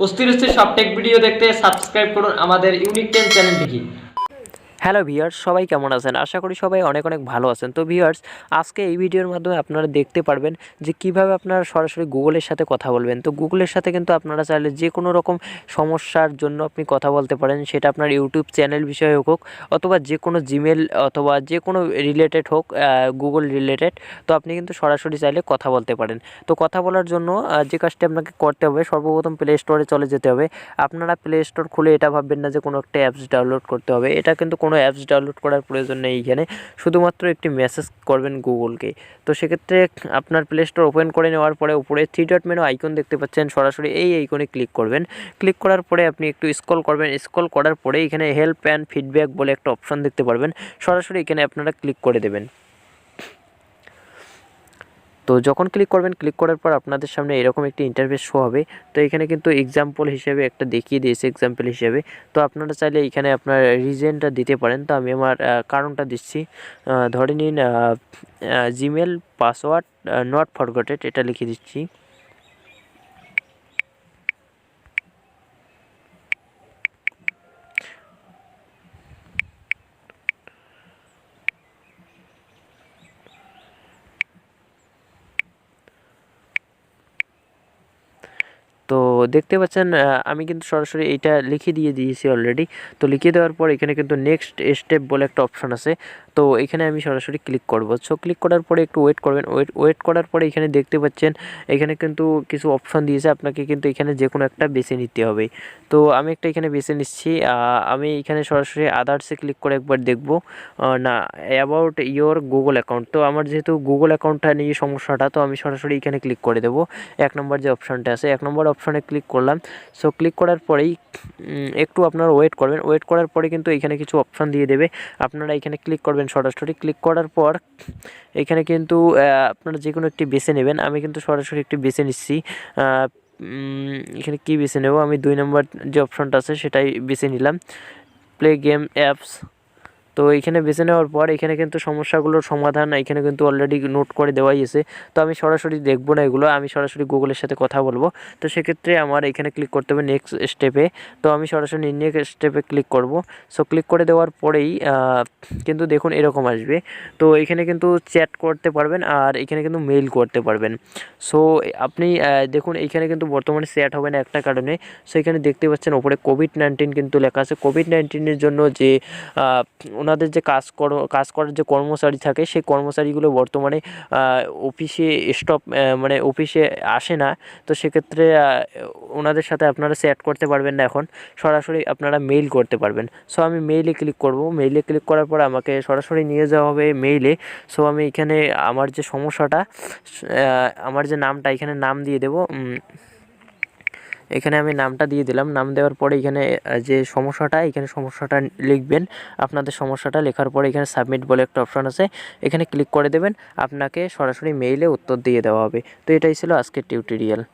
অস্থির অস্থির সব টেক ভিডিও দেখতে সাবস্ক্রাইব করুন আমাদের ইউনিক টেন চ্যানেলটিকে। হ্যালো ভিউয়ার্স, সবাই কেমন আছেন? আশা করি সবাই অনেক অনেক ভালো আছেন। তো ভিউয়ার্স, আজকে এই ভিডিওর মাধ্যমে আপনারা দেখতে পারবেন যে কিভাবে আপনারা সরাসরি গুগলের সাথে কথা বলবেন। তো গুগলের সাথে কিন্তু আপনারা চাইলে যে কোনো রকম সমস্যার জন্য আপনি কথা বলতে পারেন, সেটা আপনার ইউটিউব চ্যানেল বিষয়ে হোক অথবা যে কোনো জিমেল অথবা যে কোনো রিলেটেড হোক, গুগল রিলেটেড। তো আপনি কিন্তু সরাসরি চাইলে কথা বলতে পারেন। তো কথা বলার জন্য যে কাজটি আপনাকে করতে হবে, সর্বপ্রথম প্লে স্টোরে চলে যেতে হবে। আপনারা প্লে স্টোর খুলে এটা ভাববেন না যে কোনো একটা অ্যাপস ডাউনলোড করতে হবে। এটা কিন্তু কোনো অ্যাপস ডাউনলোড করার প্রয়োজন নেই। এখানে শুধুমাত্র একটি মেসেজ করবেন গুগলকে। তো সেক্ষেত্রে আপনার প্লে স্টোর ওপেন করে নেওয়ার পরে উপরে 3 ডট মেনু আইকন দেখতে পাচ্ছেন, সরাসরি এই আইকনে ক্লিক করবেন। ক্লিক করার পরে আপনি একটু স্ক্রল করবেন। স্ক্রল করার পরে এখানে হেল্প অ্যান্ড ফিডব্যাক বলে একটা অপশন দেখতে পারবেন, সরাসরি এখানে আপনারা ক্লিক করে দেবেন। তো যখন ক্লিক করবেন, ক্লিক করার পর আপনাদের সামনে এরকম একটি ইন্টারফেস শো হবে। তো এখানে কিন্তু এক্সাম্পল হিসেবে একটা দেখিয়ে দিয়েছে, এক্সাম্পল হিসেবে। তো আপনারা চাইলে এখানে আপনার রিজনটা দিতে পারেন। তো আমি আমার কারণটা দিচ্ছি। ধরে নিন জিমেল পাসওয়ার্ড নট ফরগটেড, এটা লিখে দিচ্ছি। তো দেখতে পাচ্ছেন আমি কিন্তু সরাসরি এইটা লিখে দিয়েছি অলরেডি। তো লিখে দেওয়ার পর এখানে কিন্তু নেক্সট স্টেপ বলে একটা অপশন আছে। তো এখানে আমি সরাসরি ক্লিক করব। সো ক্লিক করার পরে একটু ওয়েট করবেন। ওয়েট করার পরে এখানে দেখতে পাচ্ছেন এখানে কিন্তু কিছু অপশন দিয়েছে, আপনাকে কিন্তু এখানে যে কোনো একটা বেছে নিতে হবে। তো আমি একটা এখানে বেছে নিচ্ছি। আমি এখানে সরাসরি আদার্সে ক্লিক করে একবার দেখব। না, অ্যাবাউট ইয়োর গুগল অ্যাকাউন্ট। তো আমার যেহেতু গুগল অ্যাকাউন্টটা নিয়ে সমস্যাটা, তো আমি সরাসরি এখানে ক্লিক করে দেবো। 1 নম্বর যে অপশানটা আছে, 1 নম্বর অপশানে ক্লিক করলাম। সো ক্লিক করার পরেই একটু আপনারা ওয়েট করবেন। ওয়েট করার পরে কিন্তু এখানে কিছু অপশান দিয়ে দেবে, আপনারা এখানে ক্লিক করবেন। সরাসরি ক্লিক করার পর এখানে কিন্তু আপনারা যে কোনো একটি বেছে নেবেন। আমি কিন্তু সরাসরি একটি বেছে নিচ্ছি। এখানে কি বেছে নেব, আমি 2 নম্বর যে অপশানটা আছে সেটাই বেছে নিলাম, প্লে গেম অ্যাপস। তো এইখানে বেছে নেওয়ার পর এখানে কিন্তু সমস্যাগুলোর সমাধান এখানে কিন্তু অলরেডি নোট করে দেওয়াই আছে। তো আমি সরাসরি দেখবো না এগুলো, আমি সরাসরি গুগলের সাথে কথা বলবো। তো সেক্ষেত্রে আমার এখানে ক্লিক করতে হবে নেক্সট স্টেপে। তো আমি সরাসরি নেক্সট স্টেপে ক্লিক করব। সো ক্লিক করে দেওয়ার পরেই কিন্তু দেখুন এরকম আসবে। তো এখানে কিন্তু চ্যাট করতে পারবেন আর এখানে কিন্তু মেইল করতে পারবেন। সো আপনি দেখুন এইখানে কিন্তু বর্তমানে চ্যাট হবে না একটা কারণে। সো এখানে দেখতে পাচ্ছেন ওপরে কোভিড-19 কিন্তু লেখা আছে। কোভিড-19-এর জন্য যে ওনাদের যে কাজ করার যে কর্মচারী থাকে, সেই কর্মচারীগুলো বর্তমানে অফিসে মানে অফিসে আসে না। তো সেক্ষেত্রে ওনাদের সাথে আপনারা চ্যাট করতে পারবেন না, এখন সরাসরি আপনারা মেইল করতে পারবেন। সো আমি মেইলে ক্লিক করব। মেইলে ক্লিক করার পর আমাকে সরাসরি নিয়ে যাওয়া হবে মেইলে। সো আমি এখানে আমার যে সমস্যাটা, আমার যে নামটা, এখানে নাম দিয়ে দেব। এখানে আমি নামটা দিয়ে দিলাম। নাম দেওয়ার পরে এখানে যে সমস্যাটা, এখানে সমস্যাটা লিখবেন। আপনাদের সমস্যাটা লেখার পরে এখানে সাবমিট বলে একটা অপশান আছে, এখানে ক্লিক করে দেবেন। আপনাকে সরাসরি মেইলে উত্তর দিয়ে দেওয়া হবে। তো এটাই ছিল আজকের টিউটোরিয়াল।